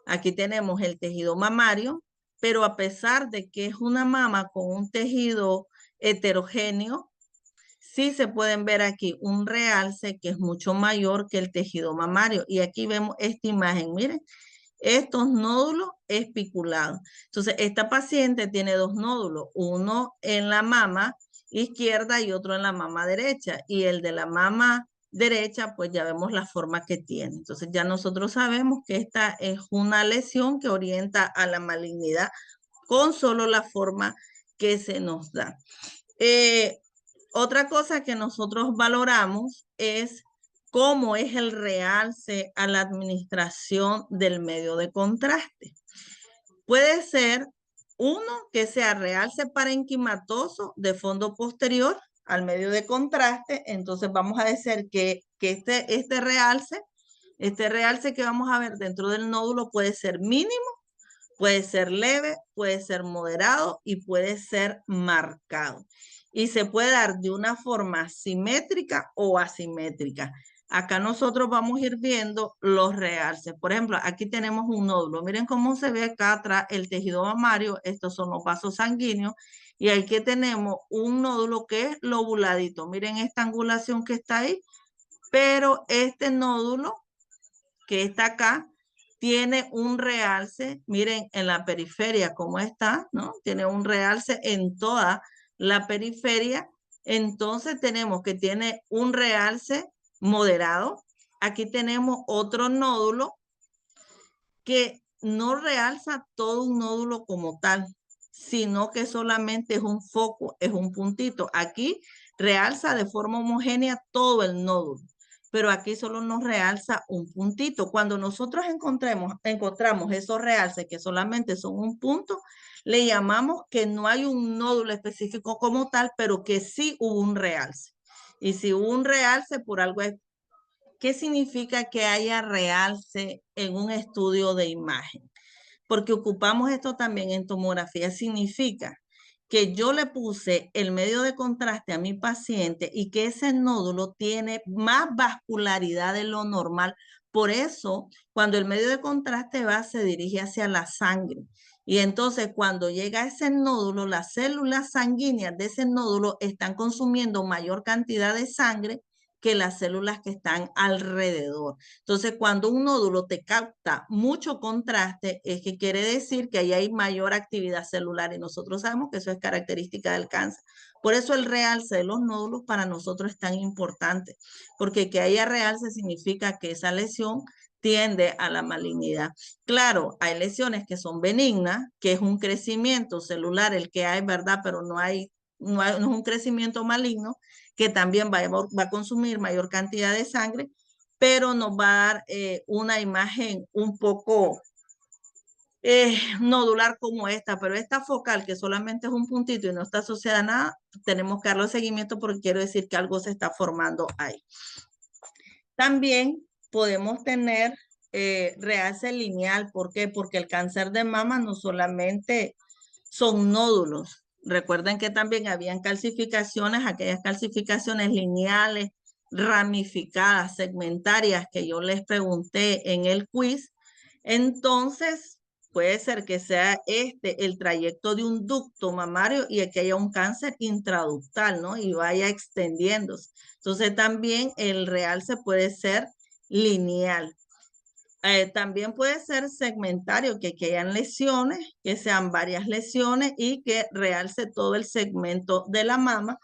S1: aquí tenemos el tejido mamario, pero a pesar de que es una mama con un tejido heterogéneo, sí se pueden ver aquí un realce que es mucho mayor que el tejido mamario. Y aquí vemos esta imagen, miren, estos nódulos espiculados. Entonces, esta paciente tiene dos nódulos, uno en la mama izquierda y otro en la mama derecha. Y el de la mama derecha, pues ya vemos la forma que tiene. Entonces, ya nosotros sabemos que esta es una lesión que orienta a la malignidad con solo la forma que se nos da. Otra cosa que nosotros valoramos es cómo es el realce a la administración del medio de contraste. Puede ser uno que sea realce parenquimatoso de fondo posterior al medio de contraste. Entonces vamos a decir que este realce que vamos a ver dentro del nódulo puede ser mínimo, puede ser leve, puede ser moderado y puede ser marcado. Y se puede dar de una forma simétrica o asimétrica. Acá nosotros vamos a ir viendo los realces. Por ejemplo, aquí tenemos un nódulo. Miren cómo se ve acá atrás el tejido mamario. Estos son los vasos sanguíneos. Y aquí tenemos un nódulo que es lobuladito. Miren esta angulación que está ahí. Pero este nódulo que está acá tiene un realce, miren en la periferia cómo está, ¿no? Tiene un realce en toda la periferia. Entonces tenemos que tiene un realce moderado. Aquí tenemos otro nódulo que no realza todo un nódulo como tal, sino que solamente es un foco, es un puntito. Aquí realza de forma homogénea todo el nódulo, pero aquí solo nos realza un puntito. Cuando nosotros encontramos esos realces que solamente son un punto, le llamamos que no hay un nódulo específico como tal, pero que sí hubo un realce. Y si hubo un realce, por algo es. ¿Qué significa que haya realce en un estudio de imagen? Porque ocupamos esto también en tomografía. Significa que yo le puse el medio de contraste a mi paciente y que ese nódulo tiene más vascularidad de lo normal. Por eso, cuando el medio de contraste va, se dirige hacia la sangre. Y entonces, cuando llega a ese nódulo, las células sanguíneas de ese nódulo están consumiendo mayor cantidad de sangre que las células que están alrededor. Entonces, cuando un nódulo te capta mucho contraste, es que quiere decir que ahí hay mayor actividad celular y nosotros sabemos que eso es característica del cáncer. Por eso el realce de los nódulos para nosotros es tan importante, porque que haya realce significa que esa lesión tiende a la malignidad. Claro, hay lesiones que son benignas, que es un crecimiento celular el que hay, ¿verdad? Pero no es un crecimiento maligno, que también va a consumir mayor cantidad de sangre, pero nos va a dar una imagen un poco nodular como esta, pero esta focal que solamente es un puntito y no está asociada a nada, tenemos que darle seguimiento porque quiero decir que algo se está formando ahí. También podemos tener realce lineal. ¿Por qué? Porque el cáncer de mama no solamente son nódulos. Recuerden que también habían calcificaciones, aquellas calcificaciones lineales, ramificadas, segmentarias que yo les pregunté en el quiz. Entonces, puede ser que sea el trayecto de un ducto mamario y que haya un cáncer intraductal, ¿no? Y vaya extendiéndose. Entonces, también el realce puede ser lineal. También puede ser segmentario, que hayan lesiones, que sean varias lesiones y que realce todo el segmento de la mama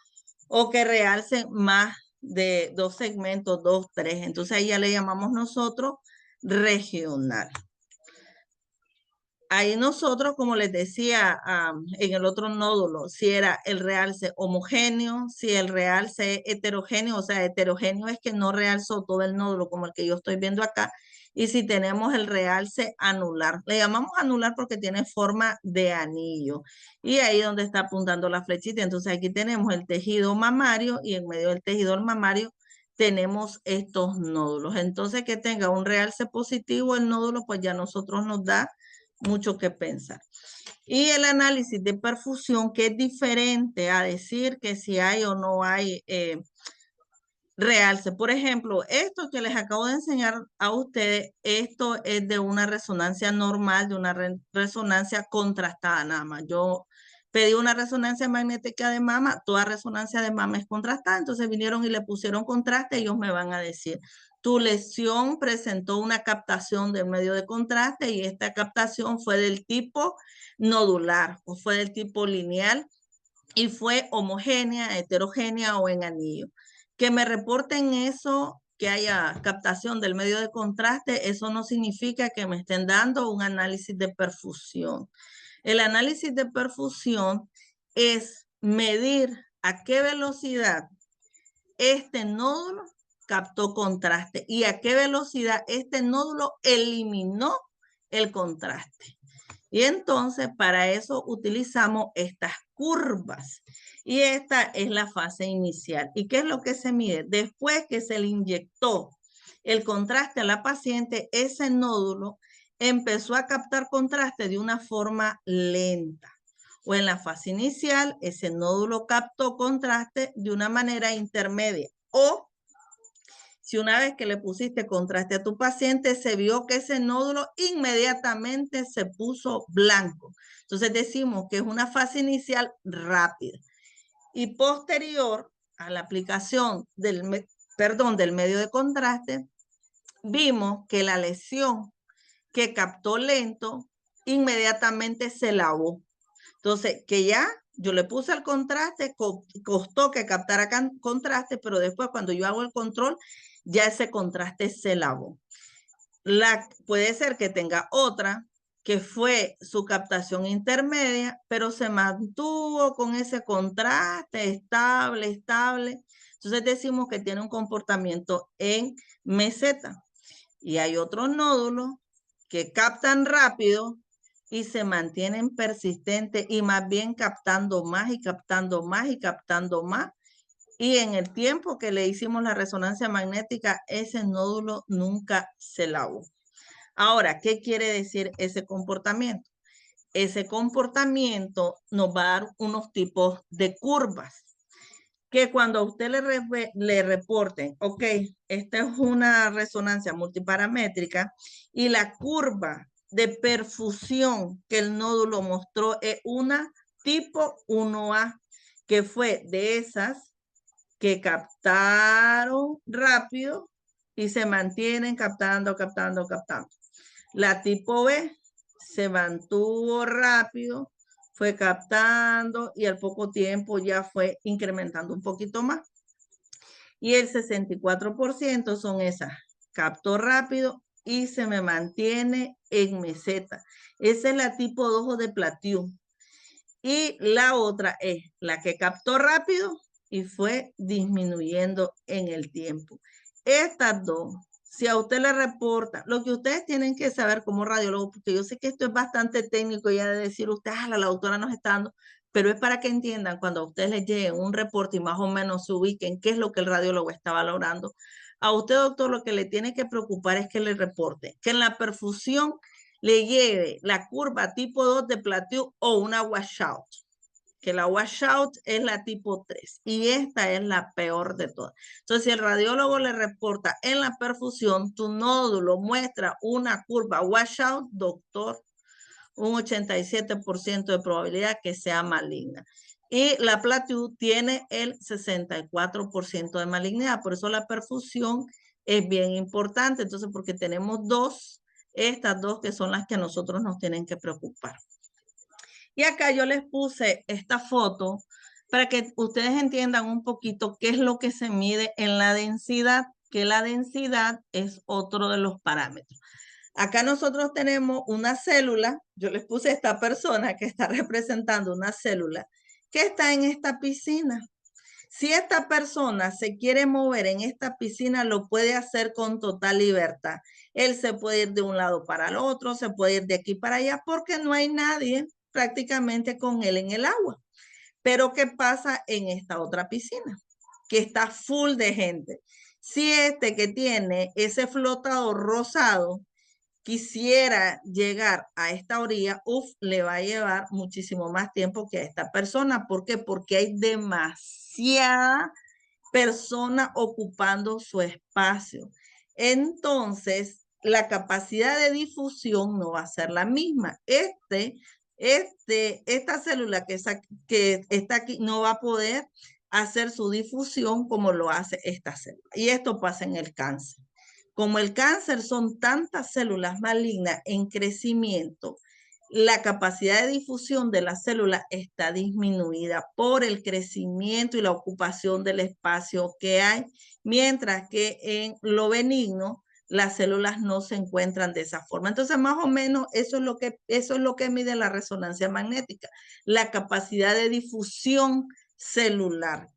S1: o que realce más de 2 segmentos, 2, 3. Entonces ahí ya le llamamos nosotros regional. Ahí nosotros, como les decía en el otro nódulo, si era el realce homogéneo, si el realce heterogéneo, o sea, heterogéneo es que no realzó todo el nódulo como el que yo estoy viendo acá, y si tenemos el realce anular. Le llamamos anular porque tiene forma de anillo, y ahí donde está apuntando la flechita. Entonces aquí tenemos el tejido mamario, y en medio del tejido mamario tenemos estos nódulos. Entonces que tenga un realce positivo el nódulo, pues ya nosotros nos da mucho que pensar. Y el análisis de perfusión, que es diferente a decir que si hay o no hay realce. Por ejemplo, esto que les acabo de enseñar a ustedes, esto es de una resonancia normal, de una resonancia contrastada nada más. Yo pedí una resonancia magnética de mama, toda resonancia de mama es contrastada, entonces vinieron y le pusieron contraste, ellos me van a decir, tu lesión presentó una captación del medio de contraste y esta captación fue del tipo nodular o fue del tipo lineal y fue homogénea, heterogénea o en anillo. Que me reporten eso, que haya captación del medio de contraste, eso no significa que me estén dando un análisis de perfusión. El análisis de perfusión es medir a qué velocidad este nódulo captó contraste y a qué velocidad este nódulo eliminó el contraste. Y entonces para eso utilizamos estas curvas. Y esta es la fase inicial. ¿Y qué es lo que se mide? Después que se le inyectó el contraste a la paciente, ese nódulo empezó a captar contraste de una forma lenta. O en la fase inicial, ese nódulo captó contraste de una manera intermedia. O si una vez que le pusiste contraste a tu paciente, se vio que ese nódulo inmediatamente se puso blanco. Entonces decimos que es una fase inicial rápida. Y posterior a la aplicación del medio de contraste, vimos que la lesión que captó lento, inmediatamente se lavó. Entonces, que ya yo le puse el contraste, costó que captara contraste, pero después cuando yo hago el control, ya ese contraste se lavó. Puede ser que tenga otra, que fue su captación intermedia, pero se mantuvo con ese contraste estable. Entonces decimos que tiene un comportamiento en meseta. Y hay otros nódulos que captan rápido y se mantienen persistentes y más bien captando más y captando más y captando más. Y en el tiempo que le hicimos la resonancia magnética, ese nódulo nunca se lavó. Ahora, ¿qué quiere decir ese comportamiento? Ese comportamiento nos va a dar unos tipos de curvas que cuando a usted le reporten, ok, esta es una resonancia multiparamétrica y la curva de perfusión que el nódulo mostró es una tipo 1A, que fue de esas que captaron rápido y se mantienen captando. La tipo B se mantuvo rápido, fue captando y al poco tiempo ya fue incrementando un poquito más. Y el 64% son esas, captó rápido y se me mantiene en meseta. Esa es la tipo 2 de Plateau. Y la otra es la que captó rápido y fue disminuyendo en el tiempo. Estas dos, si a usted le reporta, lo que ustedes tienen que saber como radiólogo, porque yo sé que esto es bastante técnico ya de decir usted, la doctora nos está dando, pero es para que entiendan cuando a ustedes les llegue un reporte y más o menos se ubiquen qué es lo que el radiólogo está valorando. A usted, doctor, lo que le tiene que preocupar es que le reporte que en la perfusión le lleve la curva tipo 2 de Plateau o una washout, que la washout es la tipo 3 y esta es la peor de todas. Entonces, si el radiólogo le reporta en la perfusión, tu nódulo muestra una curva washout, doctor, un 87% de probabilidad que sea maligna. Y la Plateau tiene el 64% de malignidad, por eso la perfusión es bien importante. Entonces, porque tenemos estas dos que son las que a nosotros nos tienen que preocupar. Y acá yo les puse esta foto para que ustedes entiendan un poquito qué es lo que se mide en la densidad, que la densidad es otro de los parámetros. Acá nosotros tenemos una célula, yo les puse a esta persona que está representando una célula que está en esta piscina. Si esta persona se quiere mover en esta piscina, lo puede hacer con total libertad. Él se puede ir de un lado para el otro, se puede ir de aquí para allá, porque no hay nadie prácticamente con él en el agua. Pero ¿qué pasa en esta otra piscina? Que está full de gente. Si este que tiene ese flotador rosado quisiera llegar a esta orilla, le va a llevar muchísimo más tiempo que a esta persona. ¿Por qué? Porque hay demasiada persona ocupando su espacio. Entonces, la capacidad de difusión no va a ser la misma. Esta célula que está aquí no va a poder hacer su difusión como lo hace esta célula. Y esto pasa en el cáncer. Como el cáncer son tantas células malignas en crecimiento, la capacidad de difusión de las células está disminuida por el crecimiento y la ocupación del espacio que hay, mientras que en lo benigno las células no se encuentran de esa forma. Entonces, más o menos eso es lo que mide la resonancia magnética, la capacidad de difusión celular.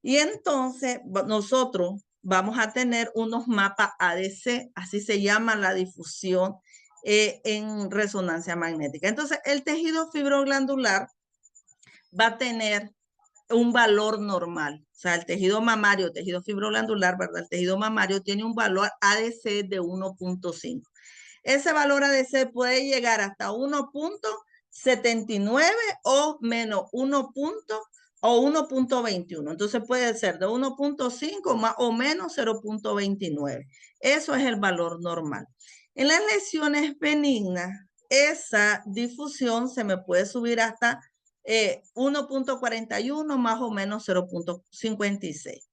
S1: Y entonces nosotros vamos a tener unos mapas ADC, así se llama la difusión en resonancia magnética. Entonces, el tejido fibroglandular va a tener un valor normal. O sea, el tejido mamario, tejido fibroglandular, ¿verdad? El tejido mamario tiene un valor ADC de 1.5. Ese valor ADC puede llegar hasta 1.79 o menos 1.21. Entonces puede ser de 1.5 más o menos 0.29. Eso es el valor normal. En las lesiones benignas, esa difusión se me puede subir hasta 1.41 más o menos 0.56.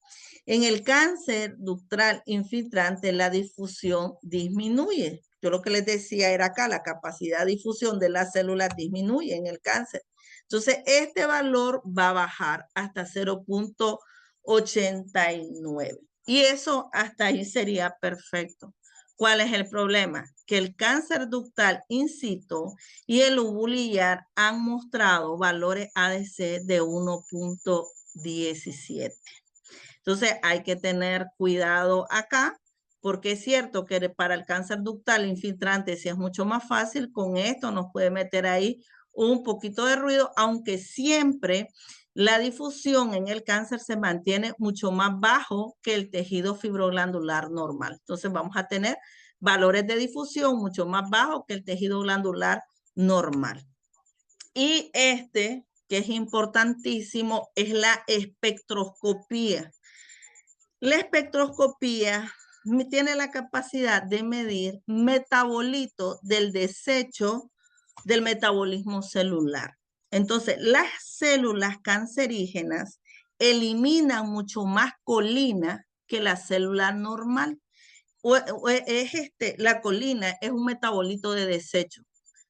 S1: En el cáncer ductal infiltrante, la difusión disminuye. Yo lo que les decía era acá, la capacidad de difusión de las células disminuye en el cáncer. Entonces, este valor va a bajar hasta 0.89. Y eso hasta ahí sería perfecto. ¿Cuál es el problema? Que el cáncer ductal in situ y el ubulillar han mostrado valores ADC de 1.17. Entonces hay que tener cuidado acá, porque es cierto que para el cáncer ductal infiltrante sí es mucho más fácil, con esto nos puede meter ahí un poquito de ruido, aunque siempre la difusión en el cáncer se mantiene mucho más bajo que el tejido fibroglandular normal. Entonces vamos a tener valores de difusión mucho más bajos que el tejido glandular normal. Y que es importantísimo, es la espectroscopía. La espectroscopía tiene la capacidad de medir metabolitos del desecho del metabolismo celular. Entonces, las células cancerígenas eliminan mucho más colina que la célula normal. La colina es un metabolito de desecho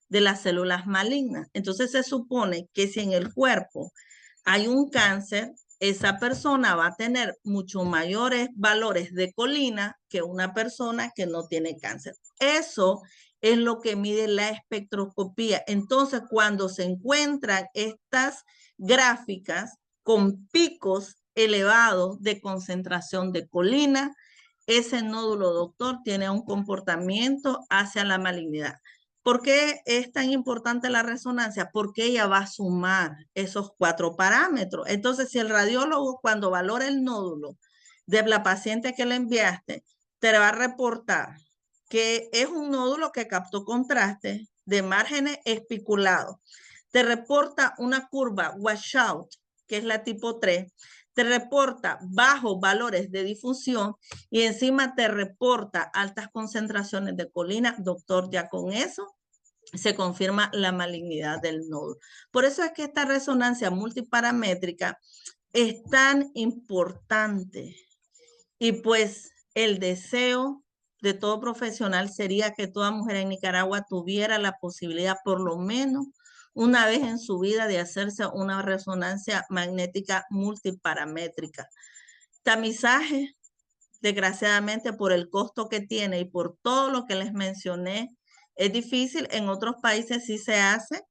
S1: de las células malignas. Entonces, se supone que si en el cuerpo hay un cáncer, esa persona va a tener mucho mayores valores de colina que una persona que no tiene cáncer. Eso es lo que mide la espectroscopía. Entonces, cuando se encuentran estas gráficas con picos elevados de concentración de colina, ese nódulo, doctor, tiene un comportamiento hacia la malignidad. ¿Por qué es tan importante la resonancia? Porque ella va a sumar esos 4 parámetros. Entonces, si el radiólogo, cuando valora el nódulo de la paciente que le enviaste, te va a reportar que es un nódulo que captó contraste de márgenes espiculados. Te reporta una curva washout, que es la tipo 3. Te reporta bajos valores de difusión y encima te reporta altas concentraciones de colina. Doctor, ya con eso se confirma la malignidad del nódulo. Por eso es que esta resonancia multiparamétrica es tan importante. Y pues el deseo de todo profesional sería que toda mujer en Nicaragua tuviera la posibilidad por lo menos una vez en su vida de hacerse una resonancia magnética multiparamétrica. Tamizaje, desgraciadamente por el costo que tiene y por todo lo que les mencioné, es difícil. En otros países sí se hace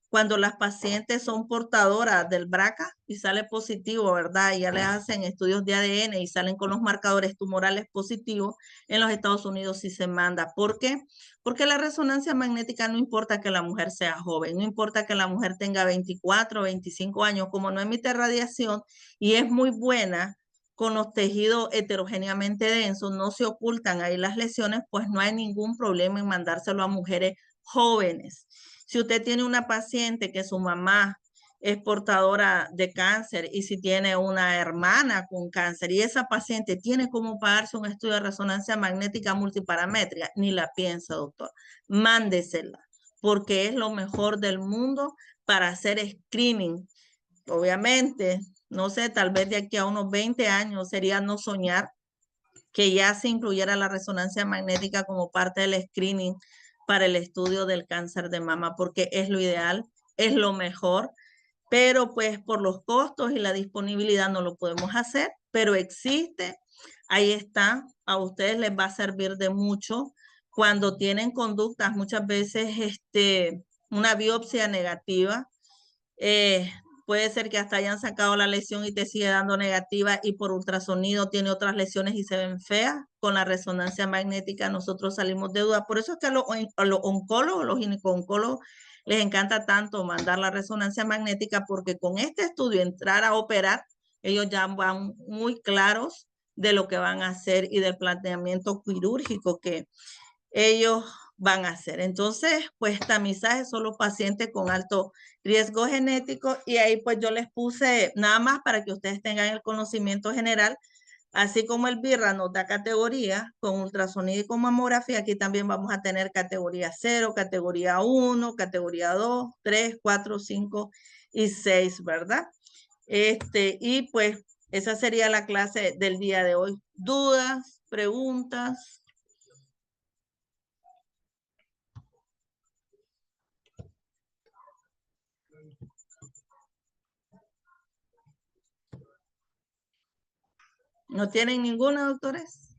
S1: cuando las pacientes son portadoras del BRCA y sale positivo, ¿verdad? Y ya les hacen estudios de ADN y salen con los marcadores tumorales positivos. En los Estados Unidos sí se manda. ¿Por qué? Porque la resonancia magnética no importa que la mujer sea joven, no importa que la mujer tenga 24, 25 años, como no emite radiación y es muy buena con los tejidos heterogéneamente densos, no se ocultan ahí las lesiones, pues no hay ningún problema en mandárselo a mujeres jóvenes. Si usted tiene una paciente que su mamá es portadora de cáncer y si tiene una hermana con cáncer y esa paciente tiene como pagarse un estudio de resonancia magnética multiparamétrica, ni la piensa, doctor. Mándesela, porque es lo mejor del mundo para hacer screening. Obviamente, no sé, tal vez de aquí a unos 20 años sería no soñar que ya se incluyera la resonancia magnética como parte del screening para el estudio del cáncer de mama, porque es lo ideal, es lo mejor, pero pues por los costos y la disponibilidad no lo podemos hacer, pero existe, ahí está, a ustedes les va a servir de mucho cuando tienen conductas, muchas veces una biopsia negativa, eh, puede ser que hasta hayan sacado la lesión y te sigue dando negativa y por ultrasonido tiene otras lesiones y se ven feas. Con la resonancia magnética nosotros salimos de duda. Por eso es que a los oncólogos, los gineco-oncólogos, les encanta tanto mandar la resonancia magnética porque con este estudio entrar a operar, ellos ya van muy claros de lo que van a hacer y del planteamiento quirúrgico que ellos van a hacer. Entonces, pues tamizaje son los pacientes con alto riesgo genético y ahí pues yo les puse nada más para que ustedes tengan el conocimiento general, así como el BIRRA nos da categoría con ultrasonido y con mamografía, aquí también vamos a tener categoría 0, categoría 1, categoría 2, 3, 4, 5 y 6, ¿verdad? Y pues esa sería la clase del día de hoy. ¿Dudas? ¿Preguntas? ¿No tienen ninguna, doctores?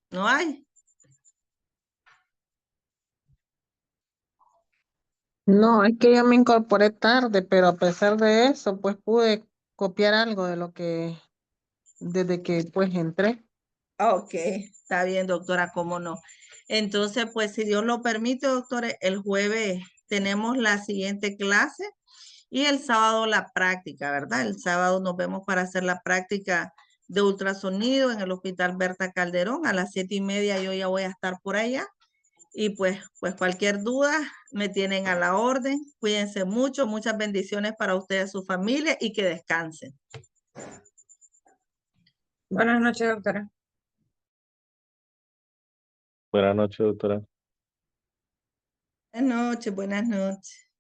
S1: ¿No hay?
S4: No, es que yo me incorporé tarde, pero a pesar de eso, pues pude copiar algo de lo que, desde que pues entré.
S1: Ok, está bien, doctora, cómo no. Entonces, pues si Dios lo permite, doctores, el jueves tenemos la siguiente clase y el sábado la práctica, ¿verdad? El sábado nos vemos para hacer la práctica de ultrasonido en el Hospital Berta Calderón. A las 7:30 yo ya voy a estar por allá. Y pues cualquier duda me tienen a la orden. Cuídense mucho, muchas bendiciones para ustedes, su familia y que descansen.
S2: Buenas noches, doctora.
S3: Buenas noches, doctora.
S1: Buenas noches, buenas noches.